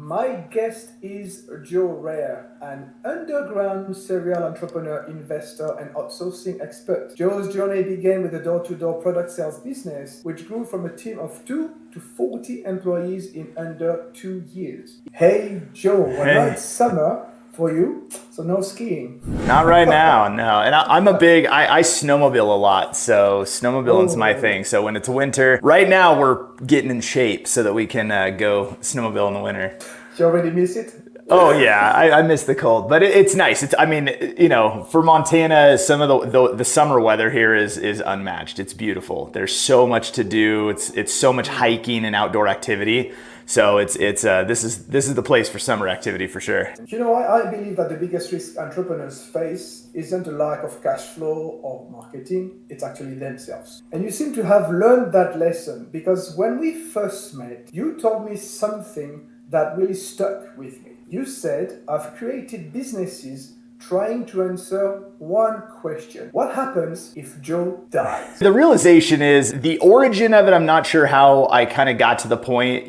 My guest is Joe Rare, an underground serial entrepreneur, investor, and outsourcing expert. Joe's journey began with a door-to-door product sales business, which grew from a team of 2 to 40 employees in under 2 years. Hey, Joe, well, now it's summer for you, so no skiing. Not right now, no. And I snowmobile a lot, so snowmobiling's my thing. So when it's winter, right now we're getting in shape so that we can go snowmobile in the winter. You already miss it? Oh yeah, I miss the cold, but it's nice. For Montana, some of the summer weather here is unmatched. It's beautiful. There's so much to do. It's so much hiking and outdoor activity. So this is the place for summer activity for sure. You know, I believe that the biggest risk entrepreneurs face isn't a lack of cash flow or marketing, it's actually themselves. And you seem to have learned that lesson, because when we first met, you told me something that really stuck with me. You said, I've created businesses trying to answer one question. What happens if Joe dies? The realization is the origin of it. I'm not sure how I kind of got to the point,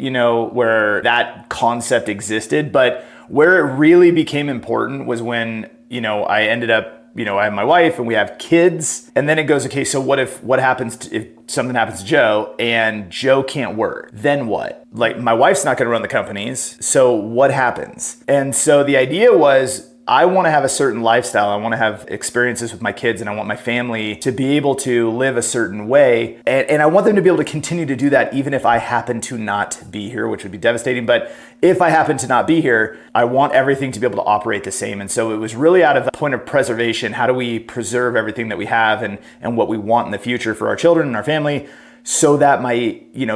where that concept existed, but where it really became important was when, I ended up, I have my wife and we have kids, and then it goes, okay, so what happens if something happens to Joe and Joe can't work? Then what? Like, my wife's not going to run the companies. So what happens? And so the idea was, I want to have a certain lifestyle. I want to have experiences with my kids, and I want my family to be able to live a certain way. And I want them to be able to continue to do that even if I happen to not be here, which would be devastating. But if I happen to not be here, I want everything to be able to operate the same. And so it was really out of the point of preservation. How do we preserve everything that we have and what we want in the future for our children and our family, so that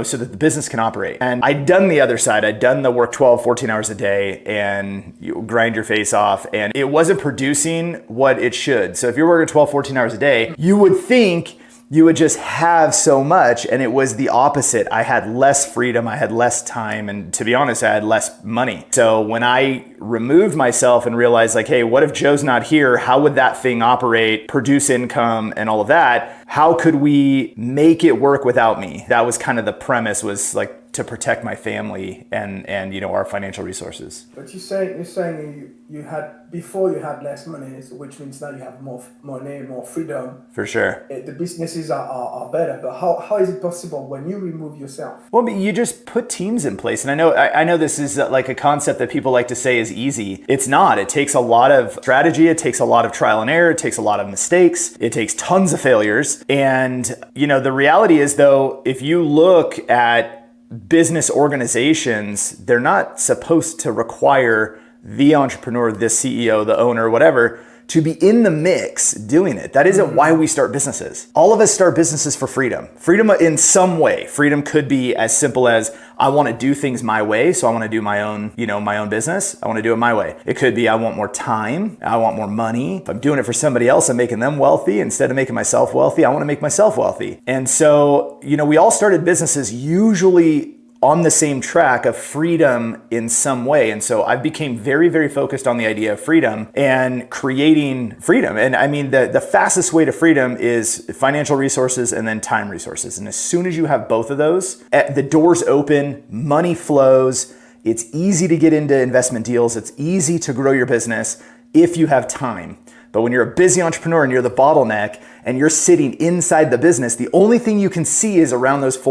so that the business can operate. And I'd done the other side. I'd done the work 12, 14 hours a day and you grind your face off, and it wasn't producing what it should. So if you're working 12, 14 hours a day, you would think you would just have so much, and it was the opposite. I had less freedom, I had less time, and to be honest, I had less money. So when I removed myself and realized, like, hey, what if Joe's not here? How would that thing operate, produce income and all of that? How could we make it work without me? That was kind of the premise, was like to protect my family and our financial resources. But you're saying you had, before you had less money, which means now you have more money, more freedom. For sure. The businesses are better, but how is it possible when you remove yourself? Well, but you just put teams in place. And I know this is like a concept that people like to say is easy. It's not. It takes a lot of strategy. It takes a lot of trial and error. It takes a lot of mistakes. It takes tons of failures. And, the reality is, though, if you look at business organizations, they're not supposed to require the entrepreneur, the CEO, the owner, whatever, to be in the mix doing it. That isn't why we start businesses. All of us start businesses for freedom. Freedom in some way. Freedom could be as simple as, I want to do things my way, so I want to do my own business. I want to do it my way. It could be, I want more time. I want more money. If I'm doing it for somebody else, I'm making them wealthy. Instead of making myself wealthy, I want to make myself wealthy. And so, we all started businesses usually on the same track of freedom in some way. And so I became very, very focused on the idea of freedom and creating freedom. And I mean, the fastest way to freedom is financial resources and then time resources. And as soon as you have both of those, the doors open, money flows. It's easy to get into investment deals. It's easy to grow your business if you have time. But when you're a busy entrepreneur and you're the bottleneck and you're sitting inside the business, the only thing you can see is around those the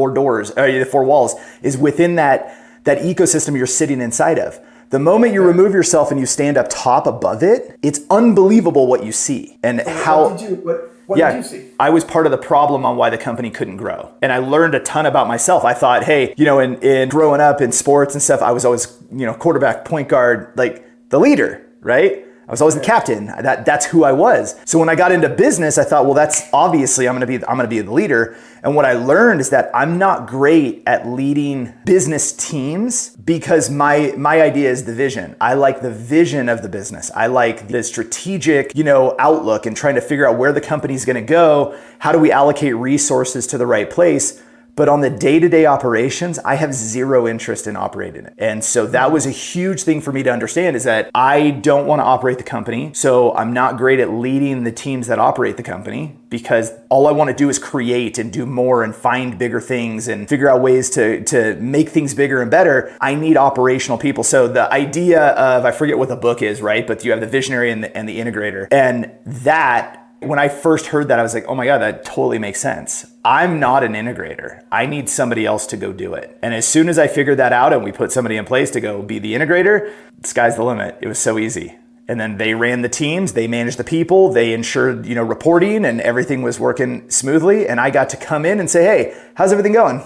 four walls, is within that ecosystem you're sitting inside of. The moment you remove yourself and you stand up top above it, it's unbelievable what you see. And what did you see? I was part of the problem on why the company couldn't grow. And I learned a ton about myself. I thought, hey, in growing up in sports and stuff, I was always, quarterback, point guard, like the leader, right? I was always the captain. That's who I was. So when I got into business, I thought, well, that's obviously I'm going to be the leader. And what I learned is that I'm not great at leading business teams, because my idea is the vision. I like the vision of the business. I like the strategic, outlook and trying to figure out where the company's going to go. How do we allocate resources to the right place? But on the day-to-day operations, I have zero interest in operating it. And so that was a huge thing for me to understand, is that I don't want to operate the company. So I'm not great at leading the teams that operate the company, because all I want to do is create and do more and find bigger things and figure out ways to make things bigger and better. I need operational people. So the idea of, I forget what the book is, right? But you have the visionary and the integrator. And that, when I first heard that, I was like, oh my God, that totally makes sense. I'm not an integrator. I need somebody else to go do it. And as soon as I figured that out and we put somebody in place to go be the integrator, the sky's the limit. It was so easy. And then they ran the teams, they managed the people, they ensured, reporting, and everything was working smoothly. And I got to come in and say, hey, how's everything going?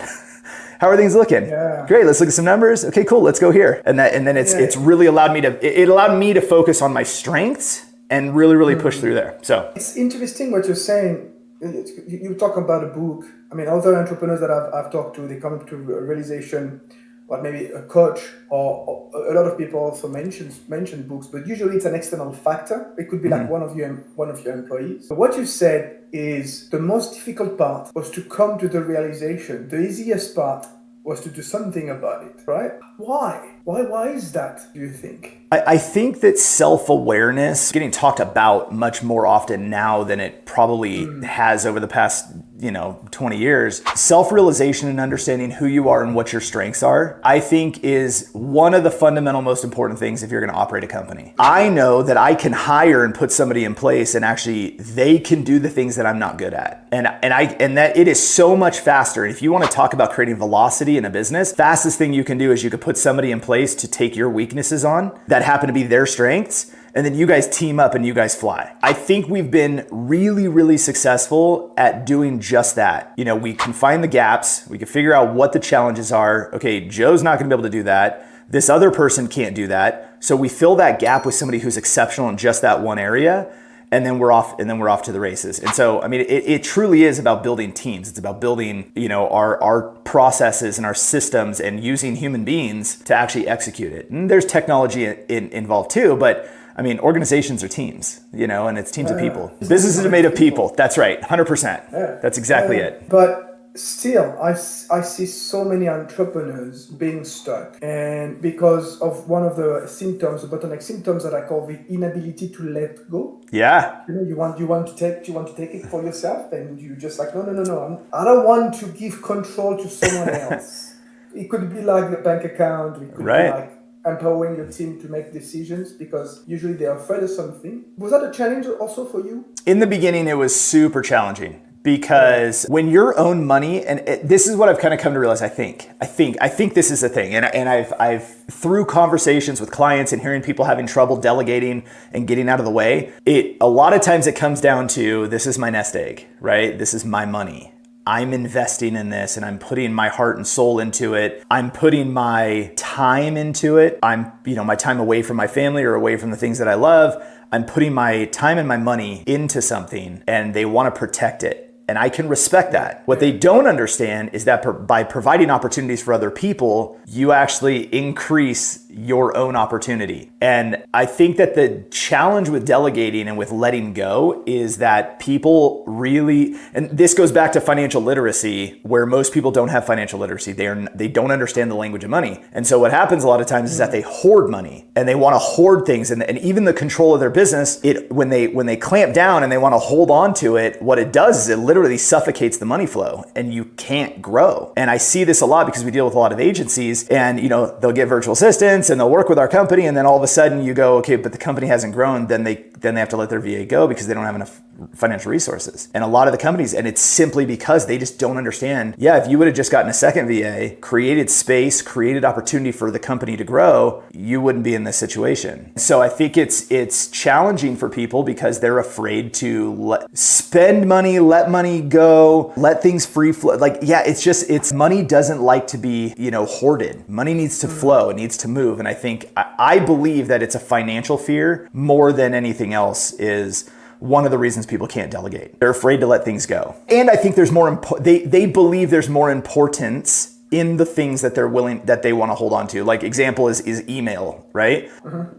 How are things looking? Yeah. Great. Let's look at some numbers. Okay, cool. Let's go here. And then it's really allowed me to focus on my strengths and really push through there. So it's interesting what you're saying. You talk about a book. I mean, other entrepreneurs that I've talked to, they come to a realization, what maybe a coach or a lot of people also mention books, but usually it's an external factor. It could be like one of your employees. But what you said is the most difficult part was to come to the realization. The easiest part was to do something about it, right? Why? Why is that, do you think? I think that self-awareness getting talked about much more often now than it probably has over the past 20 years. Self-realization and understanding who you are and what your strengths are, I think, is one of the fundamental most important things if you're going to operate a company. I know that I can hire and put somebody in place and actually they can do the things that I'm not good at. And that it is so much faster. And if you want to talk about creating velocity in a business, fastest thing you can do is you could put somebody in place to take your weaknesses on that happen to be their strengths, and then you guys team up and you guys fly. I think we've been really successful at doing just that. We can find the gaps, we can figure out what the challenges are. Okay, Joe's not gonna be able to do that. This other person can't do that. So we fill that gap with somebody who's exceptional in just that one area, and then we're off to the races. And so, I mean, it truly is about building teams. It's about building, our processes and our systems and using human beings to actually execute it. And there's technology involved too, but I mean, organizations are teams, and it's teams of people. Businesses are made of people. That's right, 100%. Yeah. That's exactly it. But still, I see so many entrepreneurs being stuck, and because of one of the symptoms, the bottleneck symptoms that I call the inability to let go. Yeah. You want to take it for yourself, and you just like, no. I don't want to give control to someone else. It could be like the bank account. It could be like empowering your team to make decisions, because usually they are afraid of something. Was that a challenge also for you? In the beginning, it was super challenging, because when your own money, and this is what I've kind of come to realize, I think this is a thing. And I've through conversations with clients and hearing people having trouble delegating and getting out of the way, a lot of times it comes down to, this is my nest egg, right? This is my money. I'm investing in this and I'm putting my heart and soul into it. I'm putting my time into it. I'm, my time away from my family or away from the things that I love. I'm putting my time and my money into something, and they want to protect it. And I can respect that. What they don't understand is that by providing opportunities for other people, you actually increase your own opportunity. And I think that the challenge with delegating and with letting go is that people really, and this goes back to financial literacy, where most people don't have financial literacy. They don't understand the language of money. And so what happens a lot of times is that they hoard money, and they want to hoard things, and even the control of their business, when they clamp down and they want to hold on to it, what it does is it literally suffocates the money flow, and you can't grow. And I see this a lot because we deal with a lot of agencies, and they'll get virtual assistants and they'll work with our company, and then all of a sudden you go, okay, but the company hasn't grown. Then they have to let their VA go because they don't have enough financial resources. And a lot of the companies, and it's simply because they just don't understand. Yeah, if you would have just gotten a second VA, created space, created opportunity for the company to grow, you wouldn't be in this situation. So I think it's challenging for people because they're afraid to spend money, let money go, let things free flow. It's money doesn't like to be, hoarded. Money needs to flow, it needs to move. And I believe that it's a financial fear more than anything else is one of the reasons people can't delegate. They're afraid to let things go. And I think there's more, they believe there's more importance in the things that they want to hold on to. Like example is email, right?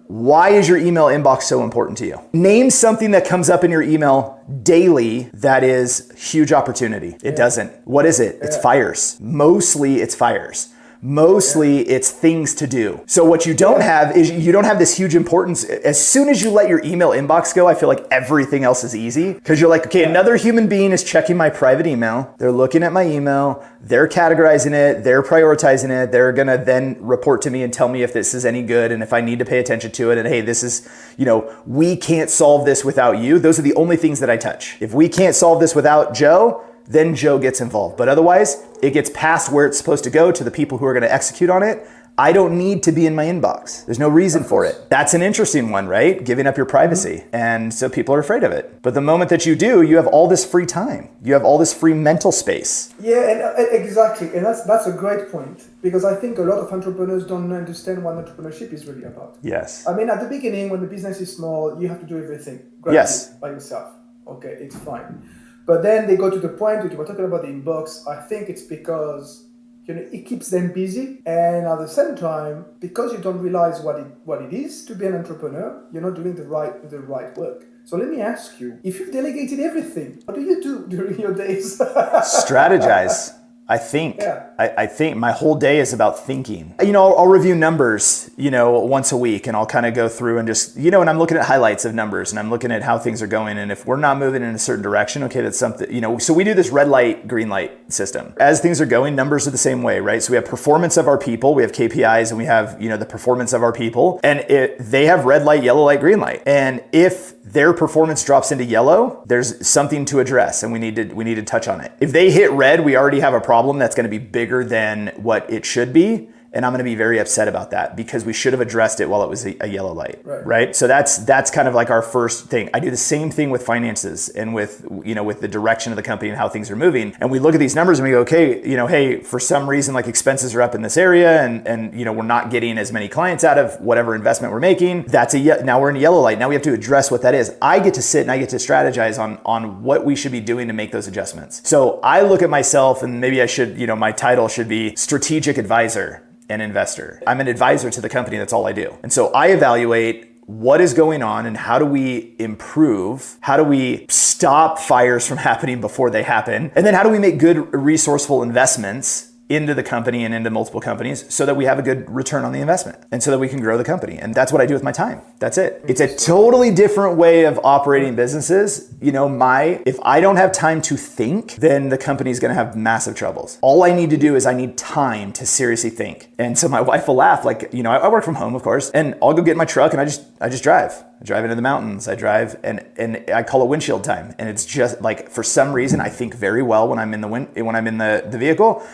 Why is your email inbox so important to you? Name something that comes up in your email daily that is huge opportunity. It doesn't. What is it? It's fires. Mostly it's fires. Mostly it's things to do. So what you don't have is you don't have this huge importance. As soon as you let your email inbox go, I feel like everything else is easy because you're like, okay, another human being is checking my private email. They're looking at my email. They're categorizing it. They're prioritizing it. They're going to then report to me and tell me if this is any good and if I need to pay attention to it. And hey, this is, we can't solve this without you. Those are the only things that I touch. If we can't solve this without Joe, then Joe gets involved. But otherwise, it gets past where it's supposed to go to the people who are going to execute on it. I don't need to be in my inbox. There's no reason for it. That's an interesting one, right? Giving up your privacy. And so people are afraid of it. But the moment that you do, you have all this free time. You have all this free mental space. Yeah, and exactly. And that's a great point. Because I think a lot of entrepreneurs don't understand what entrepreneurship is really about. Yes. I mean, at the beginning, when the business is small, you have to do everything by yourself. Okay, it's fine. But then they go to the point that you were talking about the inbox. I think it's because it keeps them busy, and at the same time, because you don't realize what it is to be an entrepreneur, you're not doing the right work. So let me ask you: if you've delegated everything, what do you do during your days? Strategize. I think. I think my whole day is about thinking. I'll review numbers, once a week, and I'll kind of go through and just, and I'm looking at highlights of numbers and I'm looking at how things are going. And if we're not moving in a certain direction, okay, that's something, so we do this red light, green light system. As things are going, numbers are the same way, right? So we have performance of our people, we have KPIs, and we have, the performance of our people, and they have red light, yellow light, green light. And if their performance drops into yellow, there's something to address and we need to touch on it. If they hit red, we already have a problem that's going to be bigger than what it should be. And I'm going to be very upset about that because we should have addressed it while it was a yellow light, right? So that's kind of like our first thing. I do the same thing with finances and with the direction of the company and how things are moving. And we look at these numbers and we go, okay, hey, for some reason, like expenses are up in this area and we're not getting as many clients out of whatever investment we're making. Now we're in a yellow light. Now we have to address what that is. I get to sit and I get to strategize on what we should be doing to make those adjustments. So I look at myself, and maybe I should, my title should be strategic advisor. An investor. I'm an advisor to the company. That's all I do. And so I evaluate what is going on and how do we improve? How do we stop fires from happening before they happen? And then how do we make good resourceful investments into the company and into multiple companies so that we have a good return on the investment and so that we can grow the company? And that's what I do with my time. That's it. It's a totally different way of operating businesses. If I don't have time to think, then the company's going to have massive troubles. All I need to do is I need time to seriously think. And so my wife will laugh, I work from home, of course, and I'll go get in my truck and I just drive. I drive into the mountains. I drive and I call it windshield time. And it's just like, for some reason, I think very well when I'm in the vehicle.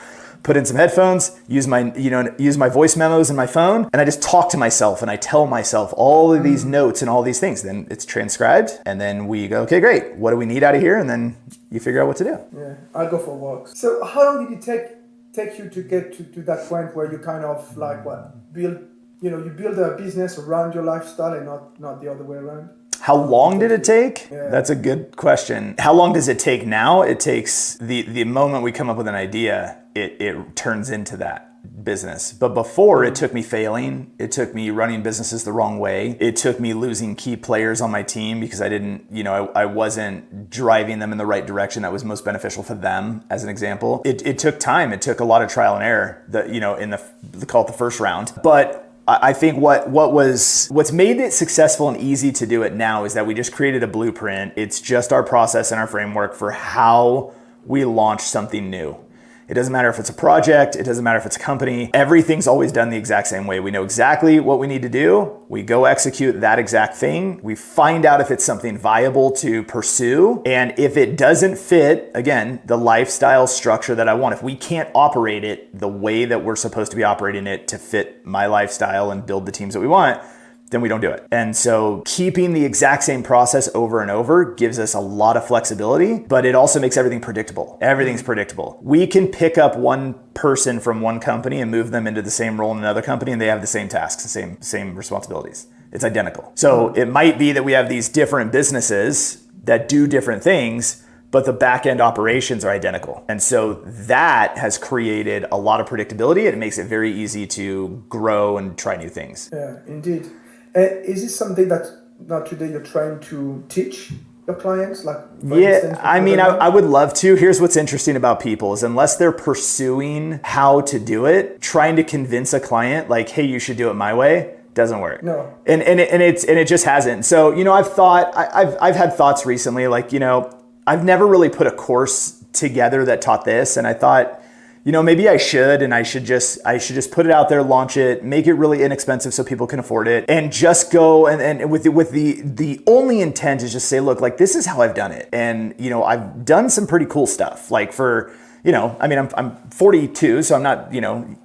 Put in some headphones, use my voice memos in my phone, and I just talk to myself and I tell myself all of these notes and all these things. Then it's transcribed, and then we go, okay, great. What do we need out of here? And then you figure out what to do. Yeah, I go for walks. So how long did it take you to get to that point where you kind of build a business around your lifestyle and not the other way around? How long did it take? Yeah. That's a good question. How long does it take now? It takes the moment we come up with an idea, it turns into that business. But before, it took me failing. It took me running businesses the wrong way. It took me losing key players on my team because I wasn't driving them in the right direction that was most beneficial for them, as an example. It took time. It took a lot of trial and error call it the first round. But I think what's made it successful and easy to do it now is that we just created a blueprint. It's just our process and our framework for how we launch something new. It doesn't matter if it's a project. It doesn't matter if it's a company. Everything's always done the exact same way. We know exactly what we need to do. We go execute that exact thing. We find out if it's something viable to pursue. And if it doesn't fit, again, the lifestyle structure that I want, if we can't operate it the way that we're supposed to be operating it to fit my lifestyle and build the teams that we want, then we don't do it. And so keeping the exact same process over and over gives us a lot of flexibility, but it also makes everything predictable. Everything's predictable. We can pick up one person from one company and move them into the same role in another company, and they have the same tasks, the same responsibilities. It's identical. So it might be that we have these different businesses that do different things, but the back end operations are identical. And so that has created a lot of predictability, and it makes it very easy to grow and try new things. Yeah, indeed. Is this something that now today you're trying to teach your clients? Like, for instance, I mean, I would love to. Here's what's interesting about people is unless they're pursuing how to do it, trying to convince a client like, hey, you should do it my way, doesn't work. No. And it just hasn't. So, I've had thoughts recently, like, I've never really put a course together that taught this. And I thought, maybe I should, and I should just put it out there, launch it, make it really inexpensive so people can afford it, and just go and with the only intent is just say, look, like, this is how I've done it. And, I've done some pretty cool stuff, like for, I'm 42, so I'm not,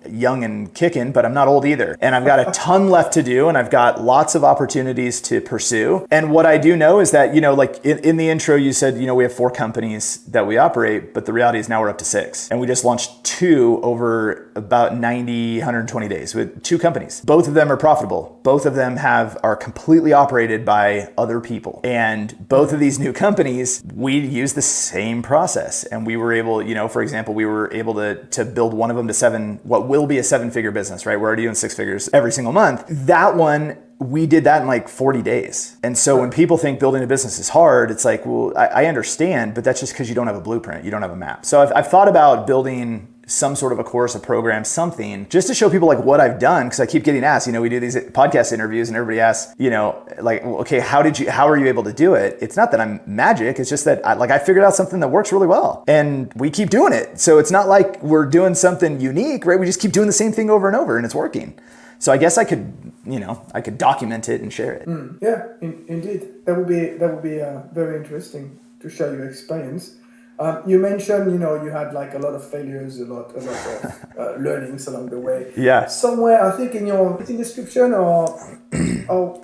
young and kicking, but I'm not old either. And I've got a ton left to do, and I've got lots of opportunities to pursue. And what I do know is that, like in the intro, you said, we have 4 companies that we operate, but the reality is now we're up to 6. And we just launched 2 over about 90, 120 days with 2 companies. Both of them are profitable. Both of them are completely operated by other people. And both of these new companies, we use the same process. And we were able, for example, we were able to build one of them to what will be a 7-figure business, right? We're already doing 6 figures every single month. That one, we did that in like 40 days. And so when people think building a business is hard, it's like, well, I understand, but that's just because you don't have a blueprint. You don't have a map. So I've thought about building some sort of a course, a program, something, just to show people like what I've done. Cause I keep getting asked, we do these podcast interviews and everybody asks, like, okay, how are you able to do it? It's not that I'm magic. It's just that I figured out something that works really well and we keep doing it. So it's not like we're doing something unique, right? We just keep doing the same thing over and over and it's working. So I guess I could document it and share it. Yeah, indeed. That would be very interesting to share your experience. You mentioned, you had like a lot of failures, a lot of learnings along the way. Yeah. Somewhere, I think in your description, or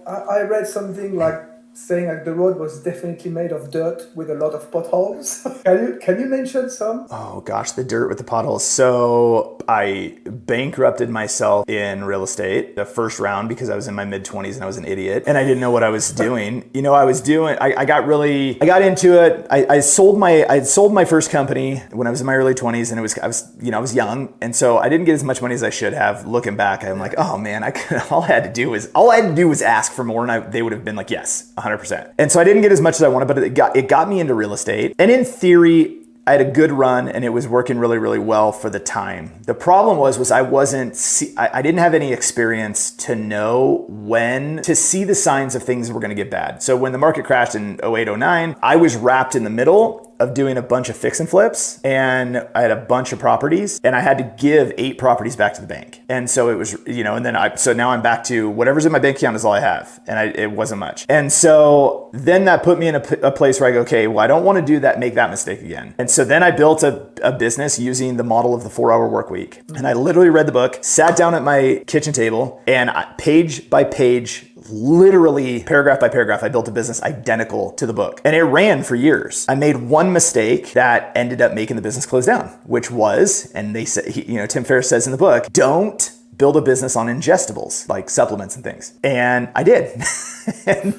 I read something like saying like the road was definitely made of dirt with a lot of potholes. Can you mention some? Oh gosh, the dirt with the potholes. So I bankrupted myself in real estate the first round because I was in my mid-20s and I was an idiot and I didn't know what I was doing. I got into it. I sold my first company when I was in my early 20s and I was young. And so I didn't get as much money as I should have. Looking back, I'm like, oh man, all I had to do was ask for more and they would have been like, yes, 100%. And so I didn't get as much as I wanted, but it got me into real estate. And in theory, I had a good run and it was working really, really well for the time. The problem was I didn't have any experience to know when to see the signs of things were going to get bad. So when the market crashed in 08, 09, I was wrapped in the middle of doing a bunch of fix and flips and I had a bunch of properties and I had to give 8 properties back to the bank. And so it was, so now I'm back to whatever's in my bank account is all I have. And it wasn't much. And so then that put me in a place where I go, okay, well, I don't want to make that mistake again. And so then I built a business using the model of the 4-hour work week. And I literally read the book, sat down at my kitchen table and page by page, literally paragraph by paragraph, I built a business identical to the book. And it ran for years. I made one mistake that ended up making the business close down, which was, and they say, Tim Ferriss says in the book, don't build a business on ingestibles like supplements and things. And I did. and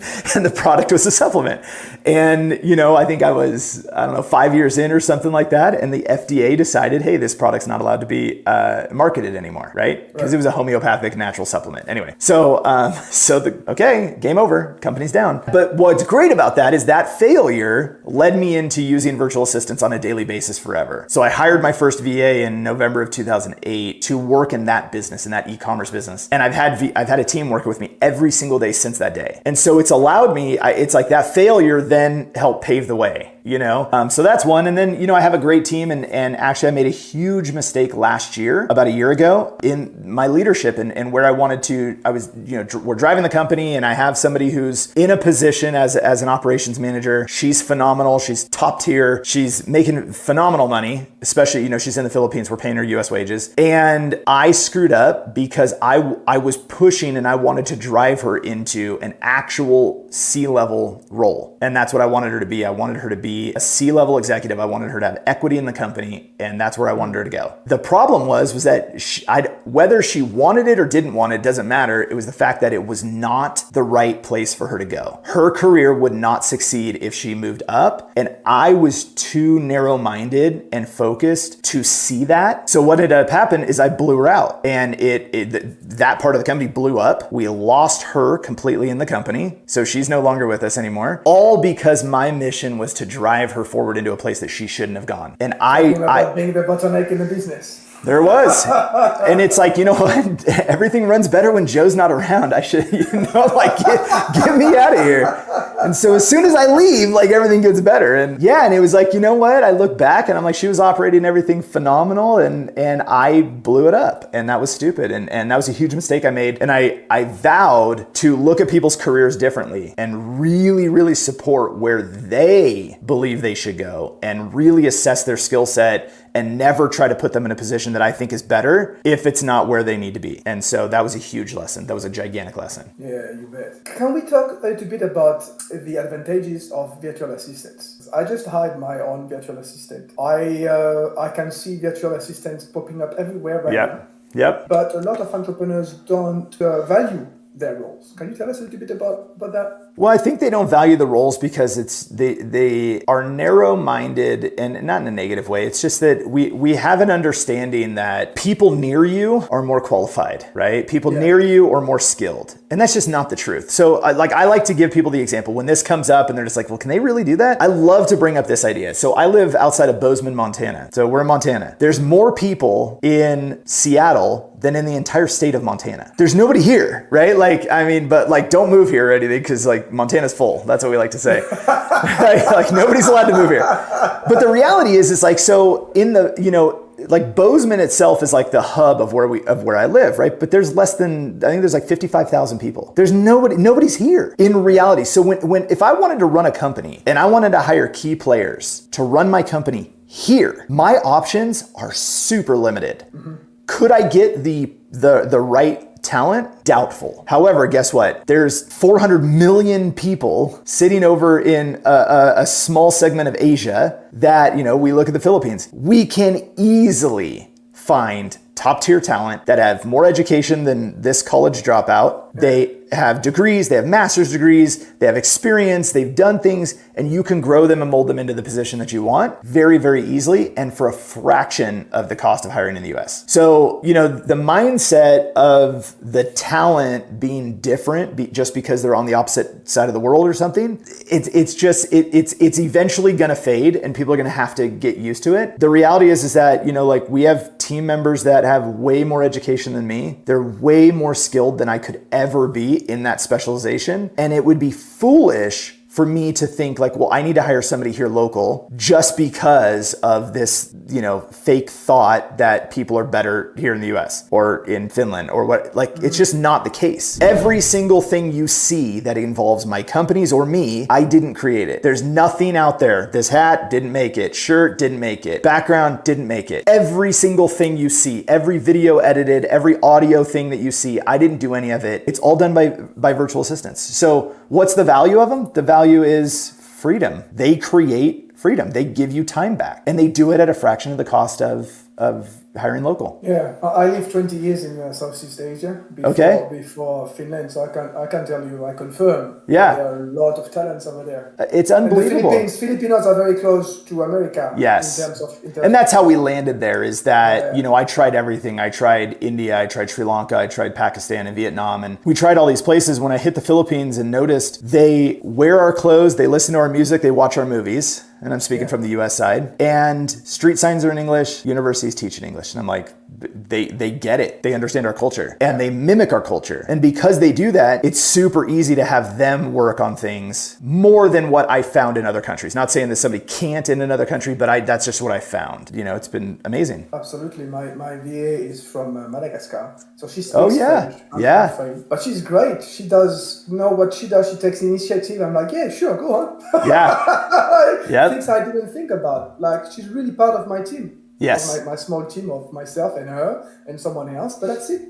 the product was a supplement. And, I think I was, 5 years in or something like that. And the FDA decided, hey, this product's not allowed to be marketed anymore, right? Because it was a homeopathic natural supplement. Anyway, okay, game over, company's down. But what's great about that is that failure led me into using virtual assistants on a daily basis forever. So I hired my first VA in November of 2008 to work in that business, in that e-commerce business. And I've had a team working with me every single day since that day. And so it's allowed me, it's like that failure then helped pave the way. So that's one. And then, I have a great team and actually I made a huge mistake last year, about a year ago in my leadership and where we're driving the company and I have somebody who's in a position as an operations manager. She's phenomenal. She's top tier. She's making phenomenal money, especially, she's in the Philippines. We're paying her US wages. And I screwed up because I was pushing and I wanted to drive her into an actual C-level role. And that's what I wanted her to be. I wanted her to be be a C-level executive. I wanted her to have equity in the company, and that's where I wanted her to go. The problem was that whether she wanted it or didn't want it, doesn't matter. It was the fact that it was not the right place for her to go. Her career would not succeed if she moved up, and I was too narrow-minded and focused to see that. So what ended up happening is I blew her out, and that part of the company blew up. We lost her completely in the company, so she's no longer with us anymore. All because my mission was to drive her forward into a place that she shouldn't have gone. And being the bottleneck in the business. There was. And it's like, you know what? Everything runs better when Joe's not around. I should, get me out of here. And so as soon as I leave, everything gets better. And and it was like, you know what? I look back and I'm like, she was operating everything phenomenal, and I blew it up. And that was stupid. And that was a huge mistake I made. And I vowed to look at people's careers differently and really, really support where they believe they should go and really assess their skill set and never try to put them in a position that I think is better if it's not where they need to be. And so that was a huge lesson. That was a gigantic lesson. Yeah, you bet. Can we talk a little bit about the advantages of virtual assistants? I just hired my own virtual assistant. I can see virtual assistants popping up everywhere right now. Yep. But a lot of entrepreneurs don't value their roles. Can you tell us a little bit about that? Well, I think they don't value the roles because they are narrow-minded, and not in a negative way. It's just that we have an understanding that people near you are more qualified, right? People near you are more skilled. And that's just not the truth. So I like to give people the example when this comes up and they're just like, well, can they really do that? I love to bring up this idea. So I live outside of Bozeman, Montana. So we're in Montana. There's more people in Seattle than in the entire state of Montana. There's nobody here, right? But don't move here or anything, because Montana's full. That's what we like to say. Nobody's allowed to move here. But the reality is so in the, Bozeman itself is the hub of where I live, right? But there's less than, I think there's 55,000 people. There's nobody's here in reality. So if I wanted to run a company and I wanted to hire key players to run my company here, my options are super limited. Mm-hmm. Could I get the right talent? Doubtful. However, guess what? There's 400 million people sitting over in a small segment of Asia that, we look at the Philippines. We can easily find top tier talent that have more education than this college dropout. They have degrees, they have master's degrees, they have experience, they've done things, and you can grow them and mold them into the position that you want very, very easily and for a fraction of the cost of hiring in the US. So, the mindset of the talent being different just because they're on the opposite side of the world or something, it's eventually gonna fade and people are gonna have to get used to it. The reality is that, we have team members that have way more education than me. They're way more skilled than I could ever be in that specialization. And it would be foolish for me to think I need to hire somebody here local just because of this, fake thought that people are better here in the US or in Finland or what, it's just not the case. Every single thing you see that involves my companies or me, I didn't create it. There's nothing out there. This hat didn't make it. Shirt didn't make it. Background didn't make it. Every single thing you see, every video edited, every audio thing that you see, I didn't do any of it. It's all done by virtual assistants. So what's the value of them? The value is freedom. They create freedom. They give you time back, and they do it at a fraction of the cost of hiring local. Yeah, I lived 20 years in Southeast Asia before Finland, so I can tell you, I confirm. Yeah, there are a lot of talents over there. It's unbelievable. And the Filipinos are very close to America. Yes, in terms of and that's how we landed there. Is that I tried everything. I tried India, I tried Sri Lanka, I tried Pakistan and Vietnam, and we tried all these places. When I hit the Philippines and noticed they wear our clothes, they listen to our music, they watch our movies. And I'm speaking from the US side. And street signs are in English, universities teach in English. And I'm like, they get it. They understand our culture and they mimic our culture. And because they do that, it's super easy to have them work on things more than what I found in other countries. Not saying that somebody can't in another country, but that's just what I found. It's been amazing. Absolutely. My VA is from Madagascar. So she speaks French. French, but she's great. She does know what she does. She takes initiative. I'm like, yeah, sure, go on. Yeah. Things I didn't think about. She's really part of my team. Yes. My small team of myself and her and someone else, but that's it.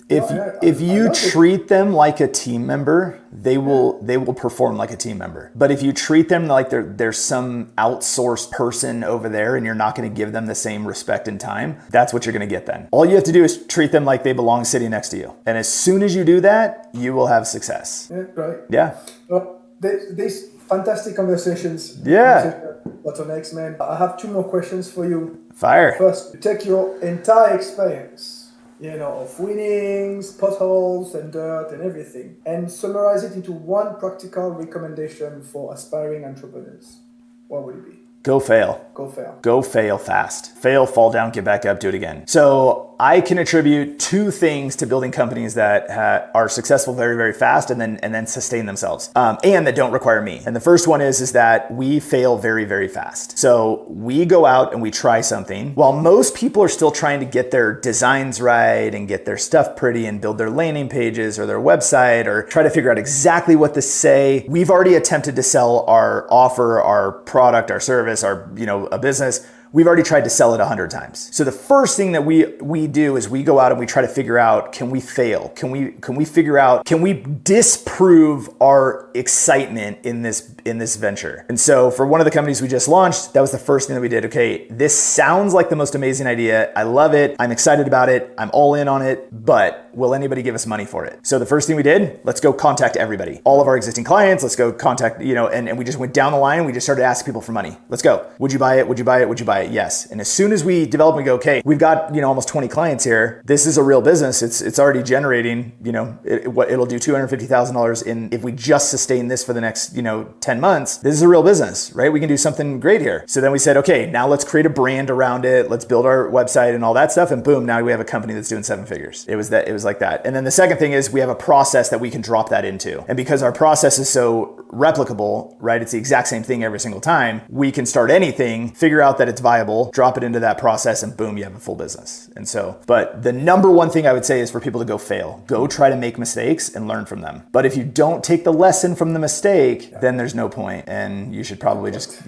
If I you love it. treat them like a team member, they will perform like a team member. But if you treat them like they're some outsourced person over there and you're not going to give them the same respect and time, that's what you're going to get then. All you have to do is treat them like they belong sitting next to you. And as soon as you do that, you will have success. Yeah, right. Yeah. Well, these fantastic conversations. Yeah. Bottlenecks, man. I have two more questions for you. Fire. First, take your entire experience, of winnings, potholes, and dirt, and everything, and summarize it into one practical recommendation for aspiring entrepreneurs. What would it be? Go fail. Go fail. Go fail fast. Fail, fall down, get back up, do it again. So I can attribute two things to building companies that are successful very, very fast and then sustain themselves, and that don't require me. And the first one is that we fail very, very fast. So we go out and we try something while most people are still trying to get their designs right and get their stuff pretty and build their landing pages or their website or try to figure out exactly what to say. We've already attempted to sell our offer, our product, our service, our, a business. We've already tried to sell it 100 times. So the first thing that we do is we go out and we try to figure out, can we fail? Can we figure out, can we disprove our excitement in this venture? And so for one of the companies we just launched, that was the first thing that we did. Okay, this sounds like the most amazing idea. I love it. I'm excited about it. I'm all in on it, but will anybody give us money for it? So the first thing we did, let's go contact everybody. All of our existing clients, let's go contact, and we just went down the line and we just started asking people for money. Let's go. Would you buy it? Would you buy it? Would you buy it? Yes. And as soon as we develop and go, okay, we've got, almost 20 clients here. This is a real business. It's already generating, it'll do $250,000 if we just sustain this for the next, 10 months. This is a real business, right? We can do something great here. So then we said, okay, now let's create a brand around it. Let's build our website and all that stuff. And boom, now we have a company that's doing 7 figures. It was like that. And then the second thing is we have a process that we can drop that into. And because our process is so replicable, right? It's the exact same thing every single time. We can start anything, figure out that it's viable, drop it into that process, and boom, you have a full business. And so, but the number one thing I would say is for people to go fail. Go try to make mistakes and learn from them. But if you don't take the lesson from the mistake, then there's no point, and you should probably just,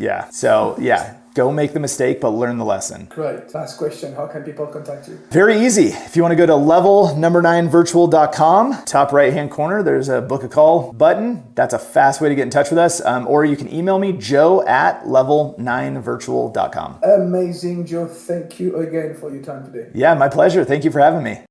go make the mistake, but learn the lesson. Great. Last question. How can people contact you? Very easy. If you want to go to level9virtual.com, top right-hand corner, there's a book a call button. That's a fast way to get in touch with us. Or you can email me, joe@level9virtual.com. Amazing, Joe. Thank you again for your time today. Yeah, my pleasure. Thank you for having me.